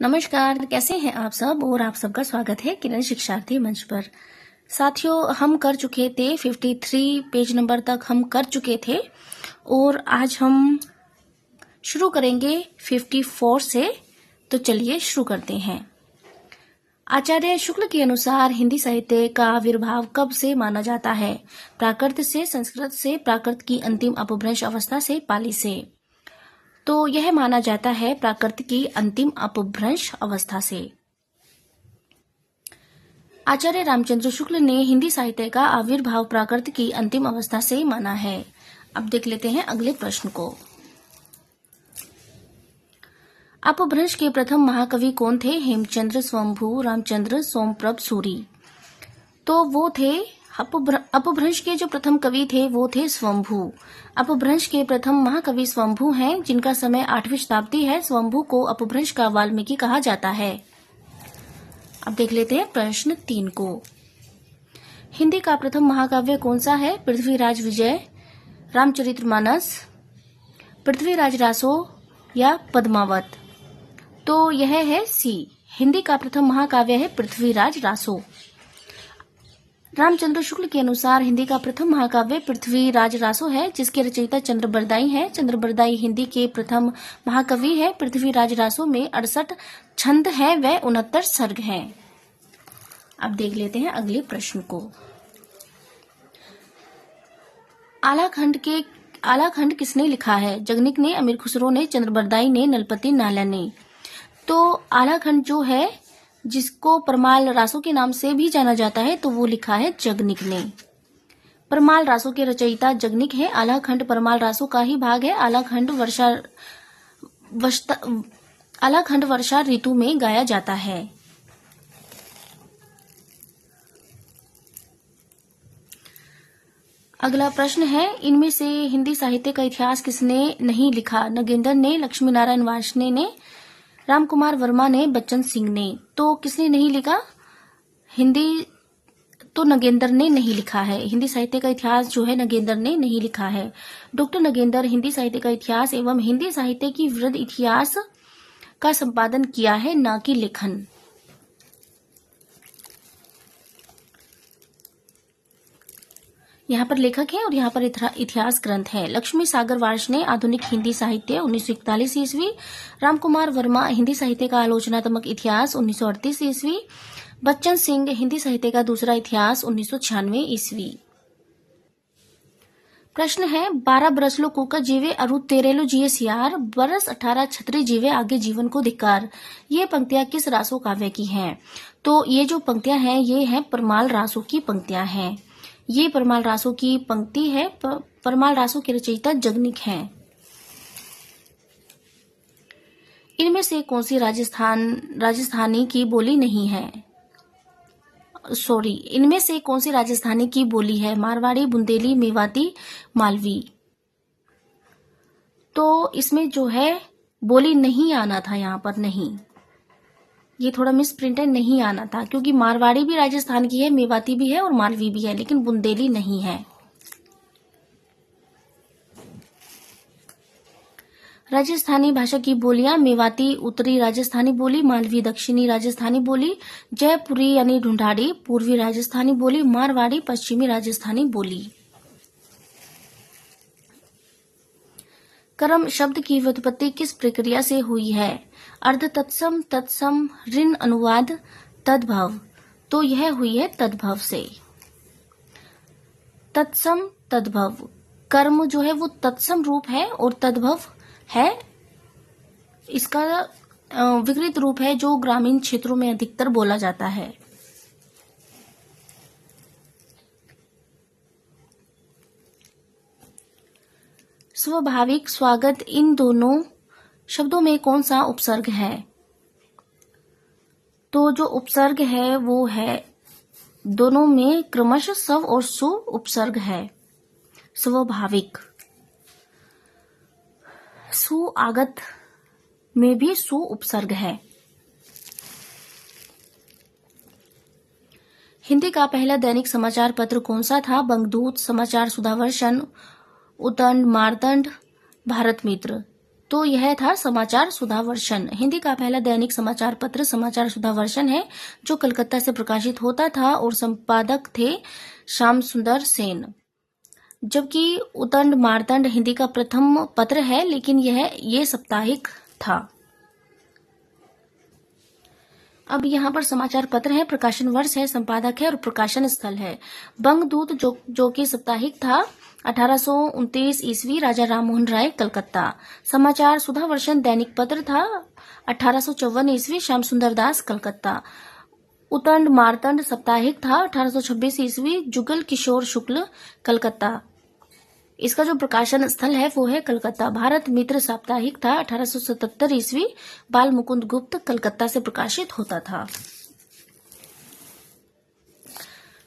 नमस्कार, कैसे हैं आप सब और आप सबका स्वागत है किरण शिक्षार्थी मंच पर। साथियों, हम कर चुके थे 53 पेज नंबर तक हम कर चुके थे और आज हम शुरू करेंगे 54 से। तो चलिए शुरू करते हैं। आचार्य शुक्ल के अनुसार हिंदी साहित्य का आविर्भाव कब से माना जाता है? प्राकृत से, संस्कृत से, प्राकृत की अंतिम अपभ्रंश अवस्था से, पाली से। तो यह माना जाता है प्राकृत की अंतिम अपभ्रंश अवस्था से। आचार्य रामचंद्र शुक्ल ने हिंदी साहित्य का आविर्भाव प्राकृत की अंतिम अवस्था से माना है। अब देख लेते हैं अगले प्रश्न को। अपभ्रंश के प्रथम महाकवि कौन थे? हेमचंद्र, स्वयंभू, रामचंद्र, सोमप्रभ, सूरी। तो वो थे अपभ्रंश के जो प्रथम कवि थे वो थे स्वयंभू। अपभ्रंश के प्रथम महाकवि स्वयंभू हैं, जिनका समय 8वीं शताब्दी है। स्वयंभू को अपभ्रंश का वाल्मीकि कहा जाता है। अब देख लेते हैं प्रश्न 3 को। हिंदी का प्रथम महाकाव्य कौन सा है? पृथ्वीराज विजय, रामचरितमानस, पृथ्वीराज रासो या पद्मावत। तो यह है सी। हिंदी का प्रथम महाकाव्य है पृथ्वीराज रासो। रामचंद्र शुक्ल के अनुसार हिंदी का प्रथम महाकाव्य पृथ्वीराज रासो है, जिसके रचयिता चंद्रबरदाई हैं। चंद्रबरदाई हिंदी के प्रथम महाकवि है। पृथ्वीराज रासो में 68 छंद हैं व 69 सर्ग हैं। अब देख लेते हैं अगले प्रश्न को। आलाखंड किसने लिखा है? जगनिक ने, अमीर खुसरो ने, चंद्रबरदाई ने, नलपति नाला ने। तो आलाखंड जो है, जिसको परमाल रासो के नाम से भी जाना जाता है, तो वो लिखा है जगनिक ने। परमाल रासो के रचयिता जगनिक है। आलाखंड परमाल रासो का ही भाग है। आलाखंड वर्षा ऋतु में गाया जाता है। अगला प्रश्न है, इनमें से हिंदी साहित्य का इतिहास किसने नहीं लिखा? नगेंद्र ने, लक्ष्मी नारायण वार्ष्णेय ने, रामकुमार वर्मा ने, बच्चन सिंह ने। तो किसने नहीं लिखा? हिंदी तो नगेंद्र ने नहीं लिखा है। हिंदी साहित्य का इतिहास जो है नगेंद्र ने नहीं लिखा है। डॉक्टर नगेंद्र हिंदी साहित्य का इतिहास एवं हिंदी साहित्य की वृद्ध इतिहास का संपादन किया है, न कि लेखन। यहाँ पर लेखक है और यहाँ पर इतिहास ग्रंथ है। लक्ष्मी सागर वार्ष्णेय आधुनिक हिंदी साहित्य 1941 ईस्वी। रामकुमार वर्मा हिंदी साहित्य का आलोचनात्मक इतिहास 1938 ईस्वी। बच्चन सिंह हिंदी साहित्य का दूसरा इतिहास 1996 ईस्वी। प्रश्न है, 12 बरस लो कुका जीवे अरु 13 लो जिये सियार, बरस 18 छत्री जीवे आगे जीवन को धिक्कार। ये पंक्तियां किस रासो काव्य की हैं? तो ये जो पंक्तियां हैं ये हैं परमाल रासो की पंक्तियां हैं। ये परमाल रासो की पंक्ति है। परमाल रासो के रचयिता जगनिक हैं। इनमें से कौन सी राजस्थानी की बोली नहीं है? इनमें से कौन सी राजस्थानी की बोली है? मारवाड़ी, बुंदेली, मेवाती, मालवी। तो इसमें जो है बोली नहीं आना था, यहाँ पर नहीं, ये थोड़ा मिस प्रिंट है, नहीं आना था, क्योंकि मारवाड़ी भी राजस्थान की है, मेवाती भी है और मालवी भी है, लेकिन बुंदेली नहीं है। राजस्थानी भाषा की बोलियां: मेवाती उत्तरी राजस्थानी बोली, मालवी दक्षिणी राजस्थानी बोली, जयपुरी यानी ढूंढाड़ी पूर्वी राजस्थानी बोली, मारवाड़ी पश्चिमी राजस्थानी बोली। कर्म शब्द की व्युत्पत्ति किस प्रक्रिया से हुई है? अर्ध तत्सम, तत्सम, ऋण अनुवाद, तद्भव। तो यह हुई है तद्भव से। तत्सम, तद्भव। कर्म जो है वो तत्सम रूप है और तद्भव है इसका विकृत रूप है, जो ग्रामीण क्षेत्रों में अधिकतर बोला जाता है। स्वाभाविक, स्वागत, इन दोनों शब्दों में कौन सा उपसर्ग है? तो जो उपसर्ग है वो है, दोनों में क्रमशः स्व और सु उपसर्ग है। स्वाभाविक। सुआगत में भी सु उपसर्ग है। हिंदी का पहला दैनिक समाचार पत्र कौन सा था? बंगदूत, समाचार सुधावर्षण, उदंड, मारदंड, भारत मित्र। तो यह था समाचार सुधावर्षन। हिंदी का पहला दैनिक समाचार पत्र समाचार सुधावर्षन है, जो कलकत्ता से प्रकाशित होता था और संपादक थे श्याम सुंदर सेन। जबकि उतंड मार्तंड हिंदी का प्रथम पत्र है, लेकिन ये साप्ताहिक था। अब यहाँ पर समाचार पत्र है, प्रकाशन वर्ष है, संपादक है और प्रकाशन स्थल है। बंगदूत जो कि साप्ताहिक था, 1829 ईस्वी, राजा राममोहन राय, कलकत्ता। समाचार सुधावर्षन दैनिक पत्र था, 1854 ईस्वी, श्याम सुंदर दास, कलकत्ता। उतंड मार्तंड साप्ताहिक था, 1826 ईस्वी, जुगल किशोर शुक्ल, कलकत्ता। इसका जो प्रकाशन स्थल है वो है कलकत्ता। भारत मित्र साप्ताहिक था, 1877 ईस्वी, बाल मुकुंद गुप्त, कलकत्ता से प्रकाशित होता था।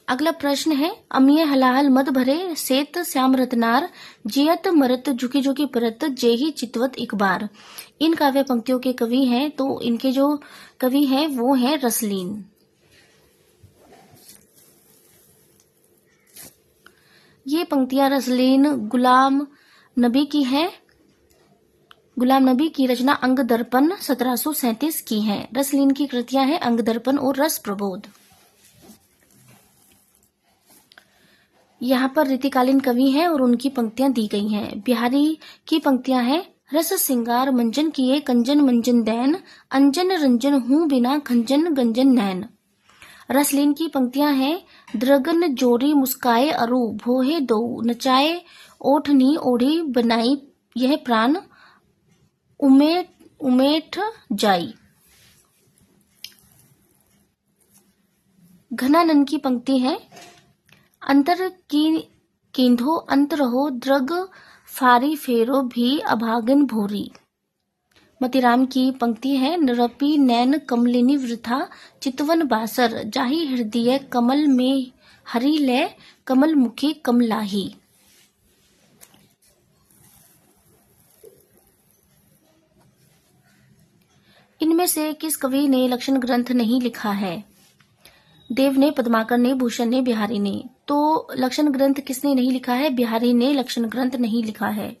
अगला प्रश्न है, अमिय हलाहल मद भरे सेत श्याम रतनार जियत मरत झुकी झुकी परत जेही चितवत एक बार। इन काव्य पंक्तियों के कवि हैं, तो इनके जो कवि हैं वो हैं रसलीन। ये पंक्तियां रसलीन गुलाम नबी की हैं। गुलाम नबी की रचना अंग दर्पण 1737 की है। रसलीन की कृतियां हैं अंग दर्पण और रस प्रबोध। यहाँ पर रीतिकालीन कवि हैं और उनकी पंक्तियां दी गई हैं। बिहारी की पंक्तियां हैं, रस सिंगार मंजन किए कंजन मंजन दैन, अंजन रंजन हूं बिना खंजन गंजन नैन। रसलीन की पंक्तियां हैं, द्रगन जोरी मुस्काए अरु भोहे दो नचाए ओठनी ओढ़ी बनाई यह प्राण उमेठ जाई। घनानंद की पंक्ति है, अंतर की केंधो अंत रहो द्रग फारी फेरो भी अभागन भोरी। मतीराम की पंक्ति है, नरपी नैन कमलिनी वृथा चितवन बासर जाही हृदय कमल में हरि ले कमल मुखी कमलाही। इनमें से किस कवि ने लक्षण ग्रंथ नहीं लिखा है? देव ने, पद्माकर ने, भूषण ने, बिहारी ने। तो लक्षण ग्रंथ किसने नहीं लिखा है? बिहारी ने लक्षण ग्रंथ नहीं लिखा है।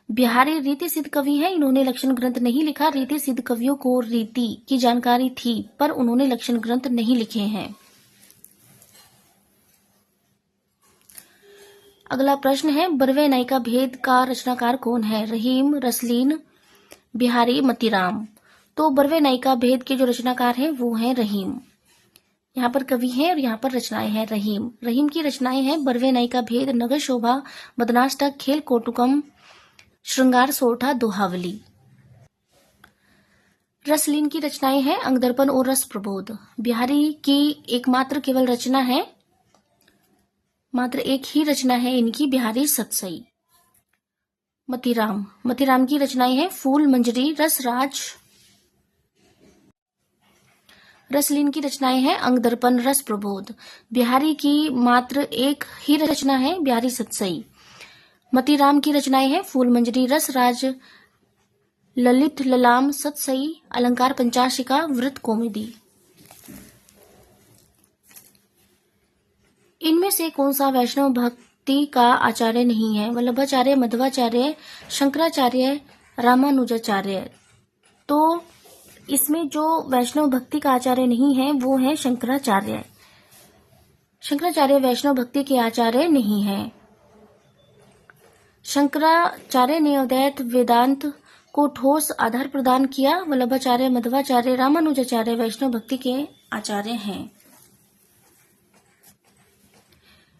बिहारी रीति सिद्ध कवि है, इन्होंने लक्षण ग्रंथ नहीं लिखा। रीति सिद्ध कवियों को रीति की जानकारी थी, पर उन्होंने लक्षण ग्रंथ नहीं लिखे हैं। अगला प्रश्न है, बरवे नायिका भेद का रचनाकार कौन है? रहीम, रसलीन, बिहारी, मतीराम। तो बरवे नायिका भेद के जो रचनाकार हैं वो हैं रहीम। यहाँ पर कवि हैं और यहाँ पर रचनाएं हैं रहीम। रहीम की रचनाएं हैं बरवे नायिका भेद, नगर शोभा, मदनाष्टक, खेल कोटुकम, श्रृंगार सोरठा, दोहावली। रसलीन की रचनाएं हैं अंगदर्पण और रस प्रबोध। बिहारी की एकमात्र केवल रचना है, मात्र एक ही रचना है इनकी, बिहारी सतसई। मतीराम की रचनाएं हैं फूल मंजरी, रसराज। रसलीन की रचनाएं हैं अंगदर्पण, रस प्रबोध। बिहारी की मात्र एक ही रचना है, बिहारी सतसई। मतीराम की रचनाएं हैं फूल मंजरी, रसराज, ललित ललाम, सतसई, अलंकार पंचाशिका, वृत कौमुदी। इनमें से कौन सा वैष्णव भक्ति का आचार्य नहीं है? वल्लभाचार्य, मध्वाचार्य, शंकराचार्य, रामानुजाचार्य। तो इसमें जो वैष्णव भक्ति का आचार्य नहीं है वो है शंकराचार्य। शंकराचार्य वैष्णव भक्ति के आचार्य नहीं है। शंकराचार्य ने अद्वैत वेदांत को ठोस आधार प्रदान किया। वल्लभाचार्य, मध्वाचार्य, रामानुजाचार्य वैष्णव भक्ति के आचार्य हैं।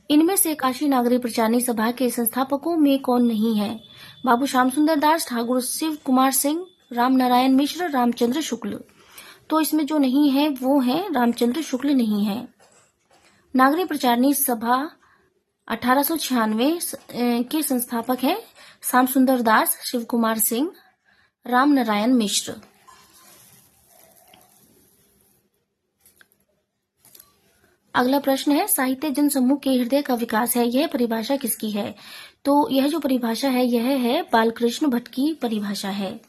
इनमें से काशी नागरी प्रचारणी सभा के संस्थापकों में कौन नहीं है? बाबू श्याम सुंदर दास, ठाकुर शिव कुमार सिंह, राम नारायण मिश्र, रामचंद्र शुक्ल। तो इसमें जो नहीं है वो है रामचंद्र शुक्ल नहीं है। नागरी प्रचारणी सभा 1896 के संस्थापक हैं श्याम सुंदर दास, शिव कुमार सिंह, राम नारायण मिश्र। अगला प्रश्न है, साहित्य जन समूह के हृदय का विकास है, यह परिभाषा किसकी है? तो यह जो परिभाषा है यह है बालकृष्ण भट्ट की परिभाषा है।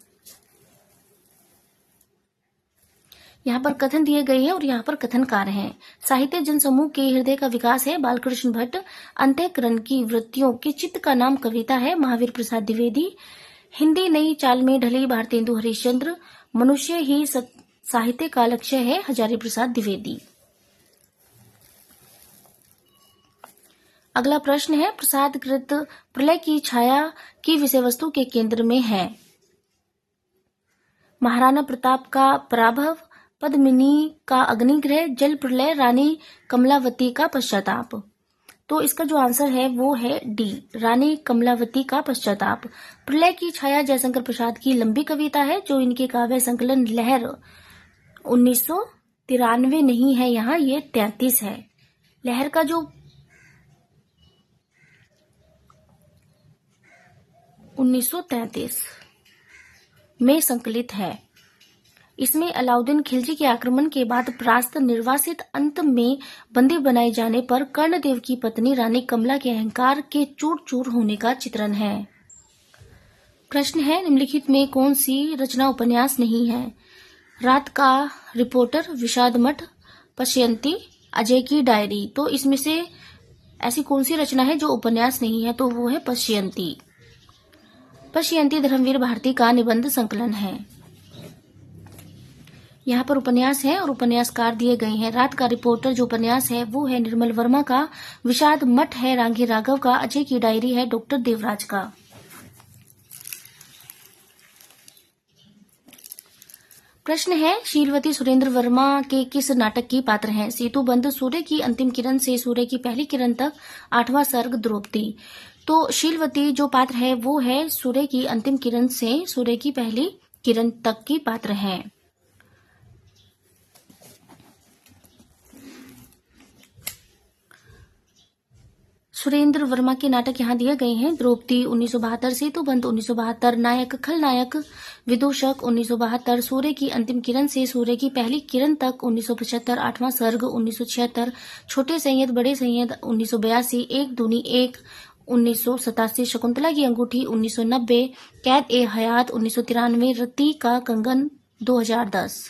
यहाँ पर कथन दिए गए हैं और यहाँ पर कथनकार हैं। साहित्य जन समूह के हृदय का विकास है बालकृष्ण भट्ट। अंतःकरण की वृत्तियों के चित्त का नाम कविता है महावीर प्रसाद द्विवेदी। हिंदी नई चाल में ढली भारतेंदु हरिश्चंद्र, मनुष्य ही साहित्य का लक्ष्य है, हजारी प्रसाद द्विवेदी। अगला प्रश्न है, प्रसाद कृत प्रलय की छाया की विषय वस्तु के केंद्र में है। महाराणा प्रताप का पराभव, पद्मिनी का अग्निग्रह, जल प्रलय, रानी कमलावती का पश्चाताप। तो इसका जो आंसर है वो है डी, रानी कमलावती का पश्चाताप। प्रलय की छाया जयशंकर प्रसाद की लंबी कविता है, जो इनके काव्य संकलन लहर 1993 नहीं है, यहाँ ये 33 है। लहर का जो 1933 में संकलित है। इसमें अलाउद्दीन खिलजी के आक्रमण के बाद परास्त निर्वासित अंत में बंदी बनाए जाने पर कर्णदेव की पत्नी रानी कमला के अहंकार के चूर चूर होने का चित्रण है। प्रश्न है, निम्नलिखित में कौन सी रचना उपन्यास नहीं है? रात का रिपोर्टर, विषाद मठ, पश्यंती, अजय की डायरी। तो इसमें से ऐसी कौन सी रचना है जो उपन्यास नहीं है? तो वो है पश्यंती। पश्यंती धर्मवीर भारती का निबंध संकलन है। यहाँ पर उपन्यास है और उपन्यासकार दिए गए हैं। रात का रिपोर्टर जो उपन्यास है वो है निर्मल वर्मा का, विषाद मठ है रांगी राघव का, अजय की डायरी है डॉक्टर देवराज का। प्रश्न है, शीलवती सुरेंद्र वर्मा के किस नाटक की पात्र हैं? सेतुबंध, सूर्य की अंतिम किरण से सूर्य की पहली किरण तक, 8वां सर्ग, द्रौपदी। तो शीलवती जो पात्र है वो है सूर्य की अंतिम किरण से सूर्य की पहली किरण तक की पात्र है। सुरेंद्र वर्मा के नाटक यहाँ दिए गए हैं। द्रौपदी 1972, सेतुबंध 1972, नायक खलनायक विदूषक 1972, सूर्य की अंतिम किरण से सूर्य की पहली किरण तक 1975, 8वां सर्ग 1976, छोटे सैयद बड़े सैयद 1982, एक दूनी एक 1987, शकुंतला की अंगूठी 1990, कैद ए हयात 1993, रति का कंगन 2010।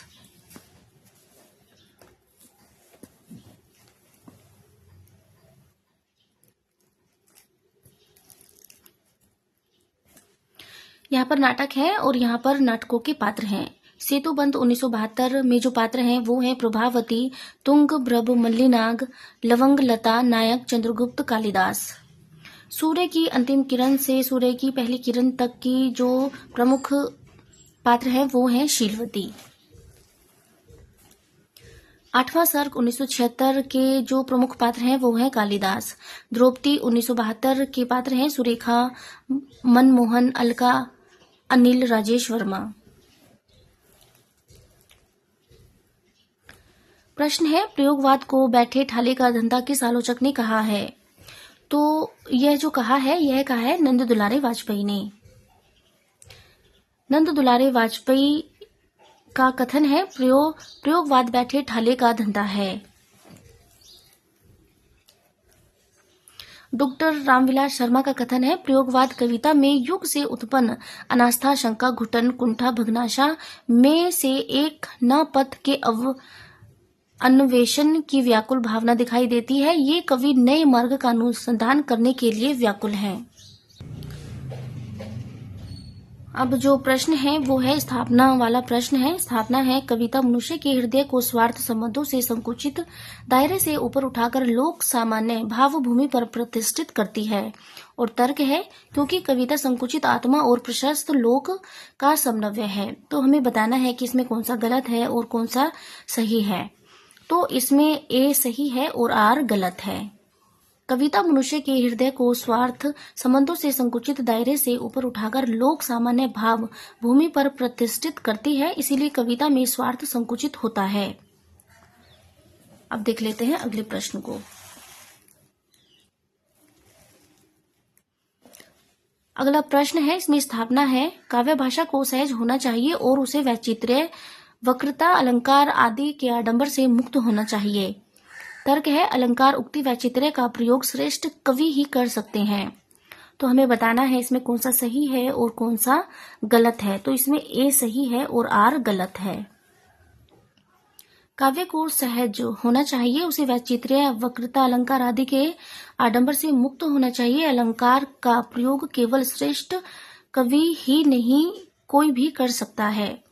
यहाँ पर नाटक है और यहाँ पर नाटकों के पात्र हैं। सेतुबंध 1972 में जो पात्र हैं वो हैं प्रभावती, तुंग, ब्रभ, मल्लीनाग, लवंग, लता, नायक चंद्रगुप्त, कालिदास। सूर्य की अंतिम किरण से सूर्य की पहली किरण तक की जो प्रमुख पात्र हैं वो हैं शीलवती। 8वां सर्ग 1976 के जो प्रमुख पात्र हैं वो हैं कालिदास। द्रौपदी 1972 के पात्र हैं सुरेखा, मनमोहन, अलका, अनिल, राजेश वर्मा। प्रश्न है, प्रयोगवाद को बैठे ठाले का धंधा किस आलोचक ने कहा है? तो यह जो कहा है नंद दुलारे वाजपेयी ने। नंद दुलारे वाजपेयी का कथन है, प्रयोगवाद बैठे ठाले का धंधा है। डॉक्टर रामविलास शर्मा का कथन है, प्रयोगवाद कविता में युग से उत्पन्न अनास्था, शंका, घुटन, कुंठा, भग्नाशा में से एक न पथ के अन्वेषण की व्याकुल भावना दिखाई देती है। ये कवि नए मार्ग का अनुसंधान करने के लिए व्याकुल हैं। अब जो प्रश्न है वो है स्थापना वाला प्रश्न है। स्थापना है, कविता मनुष्य के हृदय को स्वार्थ संबंधों से संकुचित दायरे से ऊपर उठाकर लोक सामान्य भाव भूमि पर प्रतिष्ठित करती है। और तर्क है, क्योंकि कविता संकुचित आत्मा और प्रशस्त लोक का समन्वय है। तो हमें बताना है कि इसमें कौन सा गलत है और कौन सा सही है। तो इसमें ए सही है और आर गलत है। कविता मनुष्य के हृदय को स्वार्थ संबंधों से संकुचित दायरे से ऊपर उठाकर लोक सामान्य भाव भूमि पर प्रतिष्ठित करती है, इसीलिए कविता में स्वार्थ संकुचित होता है। अब देख लेते हैं अगले प्रश्न को। अगला प्रश्न है, इसमें स्थापना है, काव्य भाषा को सहज होना चाहिए और उसे वैचित्र्य, वक्रता, अलंकार आदि के आडंबर से मुक्त होना चाहिए। तर्क है, अलंकार, उक्ति, वैचित्र्य का प्रयोग श्रेष्ठ कवि ही कर सकते हैं। तो हमें बताना है इसमें कौन सा सही है और कौन सा गलत है। तो इसमें ए सही है और आर गलत है। काव्य को सहज होना चाहिए, उसे वैचित्र्य, वक्रता, अलंकार आदि के आडंबर से मुक्त होना चाहिए। अलंकार का प्रयोग केवल श्रेष्ठ कवि ही नहीं कोई भी कर सकता है।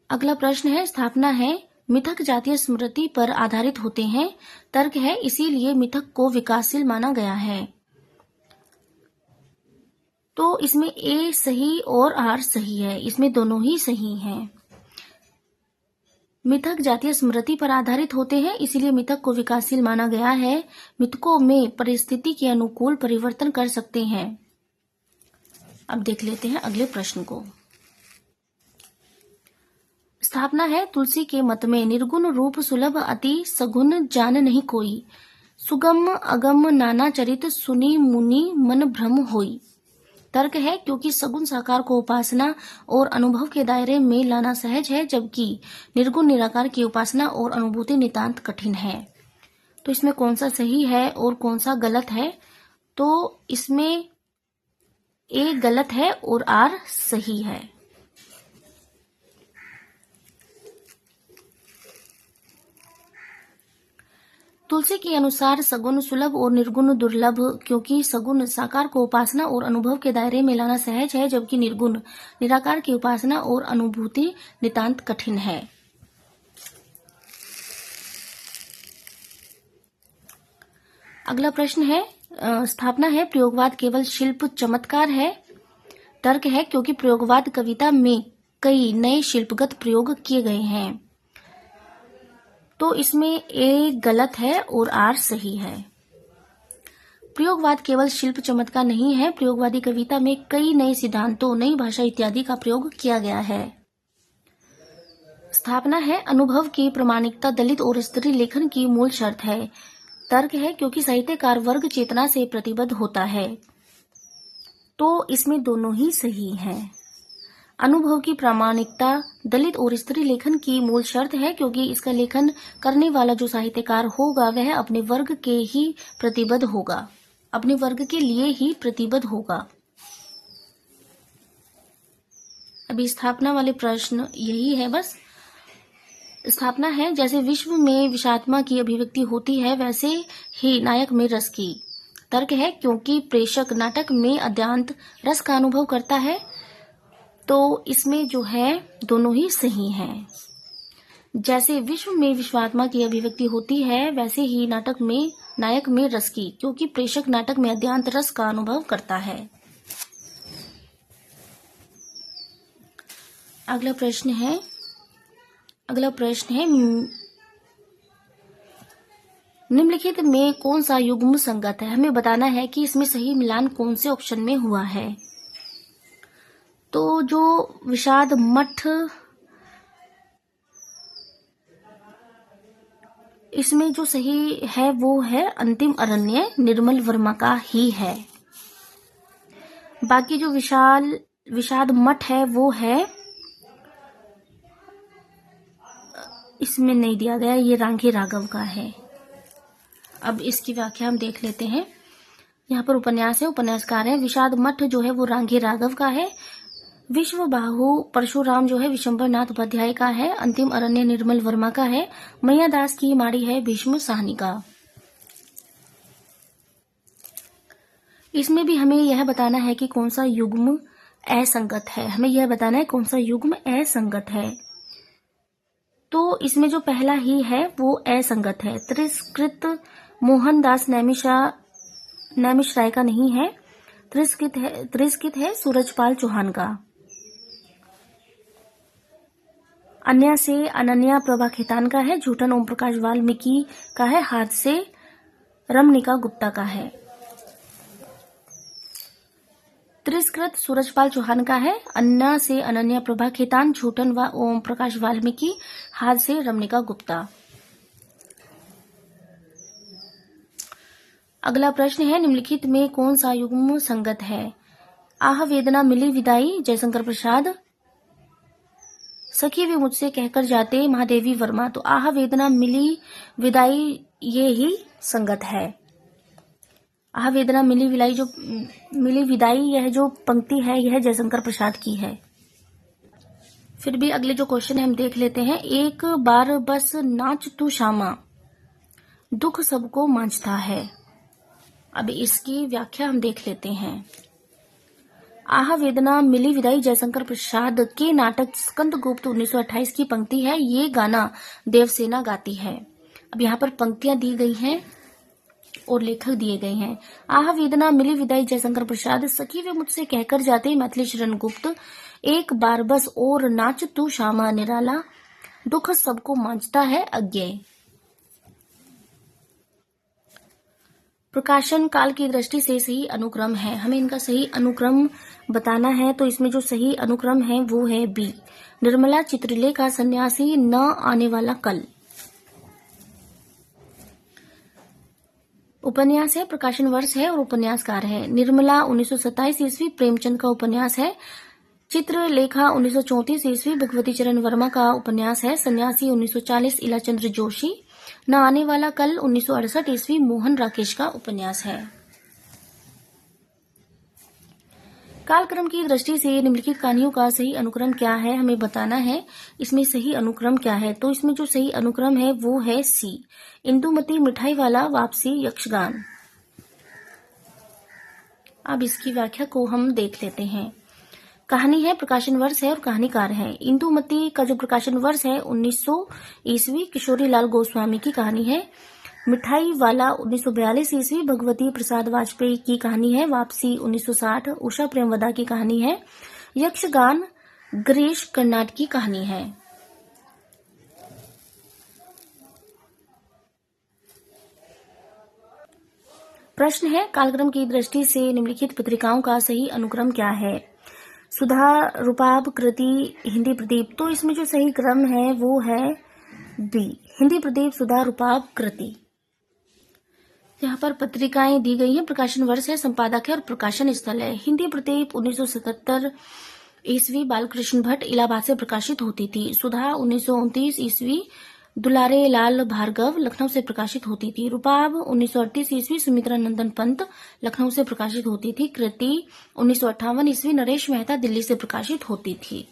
अगला प्रश्न है, स्थापना है मिथक जातीय स्मृति पर आधारित होते हैं, तर्क है इसीलिए मिथक को विकासशील माना गया है। तो इसमें ए सही और आर सही है, इसमें दोनों ही सही हैं। मिथक जातीय स्मृति पर आधारित होते हैं, इसीलिए मिथक को विकासशील माना गया है। मिथकों में परिस्थिति के अनुकूल परिवर्तन कर सकते हैं। अब देख लेते हैं अगले प्रश्न को। स्थापना है तुलसी के मत में निर्गुण रूप सुलभ अति सगुण जान नहीं कोई, सुगम अगम नाना चरित सुनी मुनि मन भ्रम होई। तर्क है क्योंकि सगुण साकार को उपासना और अनुभव के दायरे में लाना सहज है, जबकि निर्गुण निराकार की उपासना और अनुभूति नितांत कठिन है। तो इसमें कौन सा सही है और कौन सा गलत है? तो इसमें ए गलत है और आर सही है। तुलसी के अनुसार सगुण सुलभ और निर्गुण दुर्लभ, क्योंकि सगुण साकार को उपासना और अनुभव के दायरे में लाना सहज है, जबकि निर्गुण निराकार की उपासना और अनुभूति नितांत कठिन है। अगला प्रश्न है, स्थापना है प्रयोगवाद केवल शिल्प चमत्कार है। तर्क है क्योंकि प्रयोगवाद कविता में कई नए शिल्पगत प्रयोग किए गए हैं। तो इसमें ए गलत है और आर सही है। प्रयोगवाद केवल शिल्प चमत्कार नहीं है, प्रयोगवादी कविता में कई नए सिद्धांतों, नई भाषा इत्यादि का प्रयोग किया गया है। स्थापना है अनुभव की प्रामाणिकता दलित और स्त्री लेखन की मूल शर्त है। तर्क है क्योंकि साहित्यकार वर्ग चेतना से प्रतिबद्ध होता है। तो इसमें दोनों ही सही हैं। अनुभव की प्रामाणिकता दलित और स्त्री लेखन की मूल शर्त है, क्योंकि इसका लेखन करने वाला जो साहित्यकार होगा वह अपने वर्ग के ही प्रतिबद्ध होगा, अपने वर्ग के लिए ही प्रतिबद्ध होगा। अभी स्थापना वाले प्रश्न यही है बस। स्थापना है जैसे विश्व में विषात्मा की अभिव्यक्ति होती है, वैसे ही नायक में रस की। तर्क है क्योंकि प्रेषक नाटक में अद्यांत रस का अनुभव करता है। तो इसमें जो है दोनों ही सही हैं। जैसे विश्व में विश्वात्मा की अभिव्यक्ति होती है, वैसे ही नाटक में नायक में रस की, क्योंकि प्रेषक नाटक में अद्यांत रस का अनुभव करता है। अगला प्रश्न है निम्नलिखित में कौन सा युग्म संगत है? हमें बताना है कि इसमें सही मिलान कौन से ऑप्शन में हुआ है। तो जो विषाद मठ, इसमें जो सही है वो है अंतिम अरण्य, निर्मल वर्मा का ही है। बाकी जो विषाद मठ है वो है, इसमें नहीं दिया गया, ये रांगे राघव का है। अब इसकी व्याख्या हम देख लेते हैं। यहाँ पर उपन्यास है, उपन्यासकार है। विषाद मठ जो है वो रांगे राघव का है। विश्व बाहु परशुराम जो है विशंबर नाथ उपाध्याय का है। अंतिम अरण्य निर्मल वर्मा का है। मैया दास की माड़ी है भीष्म साहनी का। इसमें भी हमें यह बताना है कि कौन सा युग्म असंगत है। हमें यह बताना है कौन सा युग्म असंगत है। तो इसमें जो पहला ही है वो असंगत है। तिरस्कृत मोहनदास नैमिष राय का नहीं है। तिरस्कृत है सूरजपाल चौहान का। अन्या से अनन्या प्रभा खेतान का है। झूठन ओम प्रकाश वाल्मीकि का है। हाथ से रमनिका गुप्ता का है। तिरस्कृत सूरजपाल चौहान का है। अन्ना से अनन्या प्रभा खेतान, झूठन व ओम प्रकाश वाल्मीकि, हाथ से रमनिका गुप्ता। अगला प्रश्न है निम्नलिखित में कौन सा युग्म संगत है? आह वेदना मिली विदाई जयशंकर प्रसाद। सखी वे मुझसे कहकर जाते महादेवी वर्मा। तो आह वेदना मिली विदाई ये ही संगत है। आह वेदना मिली विदाई यह जो पंक्ति है यह जयशंकर प्रसाद की है। फिर भी अगले जो क्वेश्चन है हम देख लेते हैं। एक बार बस नाच तू श्यामा, दुख सबको मांझता है। अब इसकी व्याख्या हम देख लेते हैं। आह वेदना मिली विदाई जयशंकर प्रसाद के नाटक स्कंदगुप्त 1928 की पंक्ति है। ये गाना देवसेना गाती है। अब यहाँ पर पंक्तियां दी गई हैं और लेखक दिए गए हैं। आह वेदना मिली विदाई जयशंकर प्रसाद, सखी वे मुझसे कहकर जाते मैथिली शरण गुप्त, एक बार बस और नाच तू श्यामा निराला, दुख सबको मांझता है अज्ञे। प्रकाशन काल की दृष्टि से सही अनुक्रम है। हमें इनका सही अनुक्रम बताना है, तो इसमें जो सही अनुक्रम है वो है बी, निर्मला चित्रलेखा सन्यासी, न आने वाला कल। उपन्यास है, प्रकाशन वर्ष है और उपन्यासकार है। निर्मला 1927 ईस्वी प्रेमचंद का उपन्यास है। चित्रलेखा 1934 ईस्वी भगवती चरण वर्मा का उपन्यास है। सन्यासी 1940 इलाचंद्र जोशी। न आने वाला कल 1968 ईस्वी मोहन राकेश का उपन्यास है। कालक्रम की दृष्टि से निम्नलिखित कहानियों का सही अनुक्रम क्या है, हमें बताना है। इसमें सही अनुक्रम क्या है, तो इसमें जो सही अनुक्रम है वो है सी, इंदुमती, मिठाई वाला, वापसी, यक्षगान। अब इसकी व्याख्या को हम देख लेते हैं। कहानी है, प्रकाशन वर्ष है और कहानीकार है। इंदुमती का जो प्रकाशन वर्ष है 1900 ईस्वी किशोरी लाल गोस्वामी की कहानी है। मिठाई वाला 1942 ईस्वी भगवती प्रसाद वाजपेयी की कहानी है। वापसी 1960 उषा प्रेमवदा की कहानी है। यक्षगान गिरीश कर्नाड की कहानी है। प्रश्न है, कालक्रम की दृष्टि से निम्नलिखित पत्रिकाओं का सही अनुक्रम क्या है। सुधा, रूपाब, कृति, हिंदी प्रदीप। तो इसमें जो सही क्रम है वो है बी, हिंदी प्रदीप, सुधा, रूपाब, कृति। यहाँ पर पत्रिकाएं दी गई हैं। प्रकाशन वर्ष है, संपादक है और प्रकाशन स्थल है। हिंदी प्रदीप 1977 ईस्वी बालकृष्ण भट्ट इलाहाबाद से प्रकाशित होती थी। सुधा 1929 ईस्वी दुलारे लाल भार्गव लखनऊ से प्रकाशित होती थी। रूपाब 1938 ईस्वी सुमित्रा नंदन पंत लखनऊ से प्रकाशित होती थी। कृति 1958 ईस्वी नरेश मेहता दिल्ली से प्रकाशित होती थी।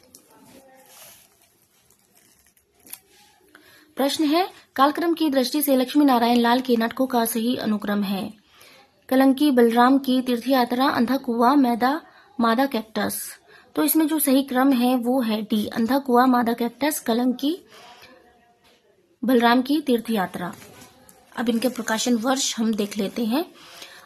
प्रश्न है, कालक्रम की दृष्टि से लक्ष्मी नारायण लाल के नाटकों का सही अनुक्रम है। कलंकी, बलराम की तीर्थयात्रा, अंधा कुआं, मैदा, मादा कैक्टस। तो इसमें जो सही क्रम है वो है डी, अंधा कुआं, मादा कैक्टस, कलंकी, बलराम की तीर्थयात्रा। अब इनके प्रकाशन वर्ष हम देख लेते हैं।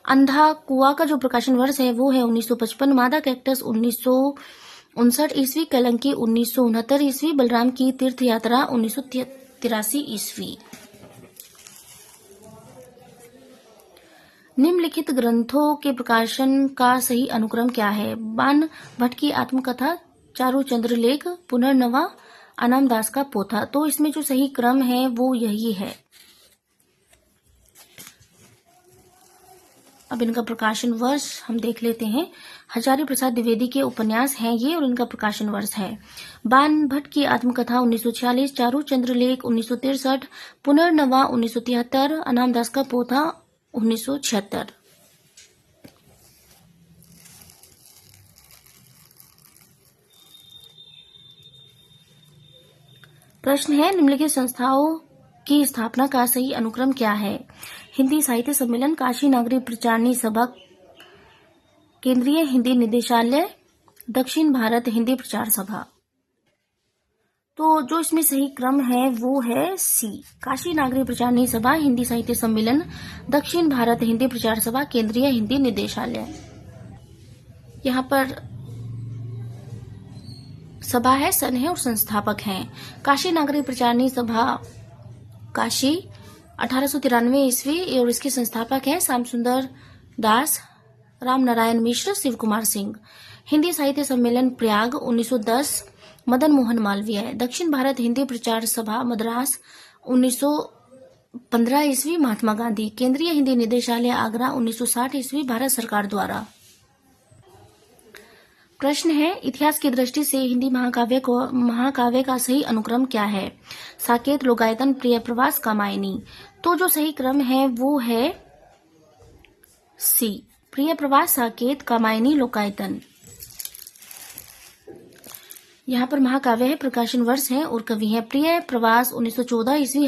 अंधा कुआं का जो प्रकाशन वर्ष है वो है 1955, मादा कैक्टस 1959 ईस्वी, कलंकी 1969 ईस्वी, बलराम की तीर्थयात्रा 1983 ईस्वी। निम्नलिखित ग्रंथों के प्रकाशन का सही अनुक्रम क्या है। बाण भट्ट की आत्मकथा, चारू चंद्र लेख, पुनर्नवा, अनाम दास का पोथा। तो इसमें जो सही क्रम है वो यही है। अब इनका प्रकाशन वर्ष हम देख लेते हैं। हजारी प्रसाद द्विवेदी के उपन्यास हैं ये और इनका प्रकाशन वर्ष है। बाण भट्ट की आत्मकथा 1946, चारू चंद्र लेख 1963, पुनर्नवा 1973, अनाम दास का पोथा 1976। प्रश्न है, निम्नलिखित संस्थाओं की स्थापना का सही अनुक्रम क्या है। हिंदी साहित्य सम्मेलन, काशी नागरिक प्रचारणी सभा, केंद्रीय हिंदी निदेशालय, दक्षिण भारत हिंदी प्रचार सभा। तो जो इसमें सही क्रम है वो है सी, काशी नागरिक प्रचारणी सभा, हिंदी साहित्य सम्मेलन, दक्षिण भारत हिंदी प्रचार सभा, केंद्रीय हिंदी निदेशालय। यहाँ पर सभा है, सन है और संस्थापक हैं। काशी नागरिक प्रचारणी सभा काशी 1893 ईस्वी और इसके संस्थापक हैं श्याम सुंदर दास, राम नारायण मिश्र, शिव कुमार सिंह। हिंदी साहित्य सम्मेलन प्रयाग 1910, मदन मोहन मालवीय। दक्षिण भारत हिंदी प्रचार सभा मद्रास 1915 ईस्वी, महात्मा गांधी। केंद्रीय हिंदी निदेशालय आगरा 1960 ईस्वी, भारत सरकार द्वारा। प्रश्न है, इतिहास की दृष्टि से हिंदी महाकाव्य का सही अनुक्रम क्या है। साकेत, लोकायतन, प्रिय प्रवास, कामायनी। तो जो सही क्रम है वो है सी, प्रिय प्रवास, साकेत, कामायनी, लोकायतन। यहाँ पर महाकाव्य है, प्रकाशन वर्ष है और कवि है। प्रिय प्रवास 1914 ईस्वी,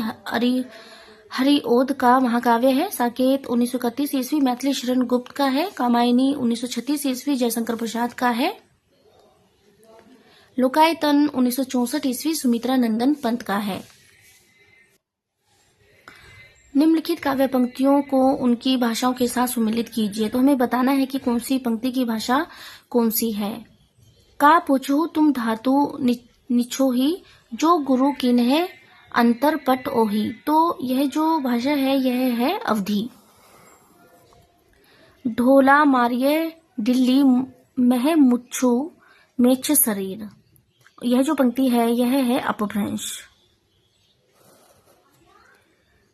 हरिओद का महाकाव्य है। साकेत 1931 ईस्वी मैथिली शरण गुप्त का है। कामायनी 1936 ईस्वी जयशंकर प्रसाद का है। लोकायतन 1964 ईस्वी सुमित्रा नंदन पंत का है। निम्नलिखित काव्य पंक्तियों को उनकी भाषाओं के साथ सुमिलित कीजिए। तो हमें बताना है कि कौन सी पंक्ति की भाषा कौन सी है। का पूछो तुम धातु निछोही, जो गुरु किन्हे अंतरपट ओही। तो यह जो भाषा है यह है अवधी। ढोला मारिये दिल्ली मह मुच्छू मेछ शरीर, यह जो पंक्ति है यह है अपभ्रंश।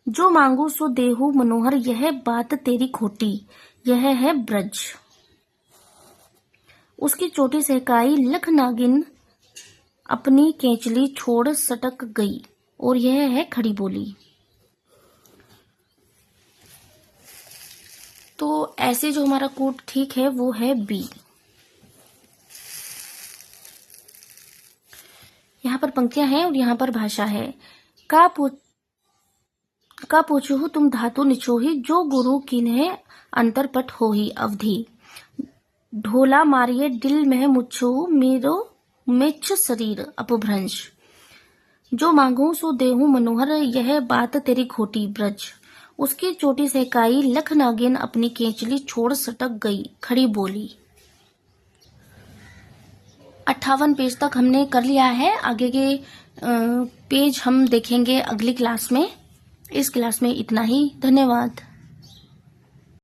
जो मांगू सो देहु मनोहर, यह बात तेरी खोटी, यह है ब्रज। उसकी चोटी सहकाई लख नागिन, अपनी केंचली छोड़ सटक गई, और यह है खड़ी बोली। तो ऐसे जो हमारा कोड ठीक है वो है बी। यहाँ पर पंक्तियां हैं और यहाँ पर भाषा है। का पूछो तुम धातु निछोही, जो गुरु किन्हे अंतरपट होही अवधि। ढोला मारिये दिल में मुच्छो मेरो मिच्छ शरीर अपभ्रंश। जो मांगू सो देहू मनोहर, यह बात तेरी खोटी ब्रज। उसकी चोटी सहकाई लख नागिन, अपनी केंचली छोड़ सटक गई, खड़ी बोली। 58 पेज तक हमने कर लिया है। आगे के पेज हम देखेंगे अगली क्लास में। इस क्लास में इतना ही। धन्यवाद।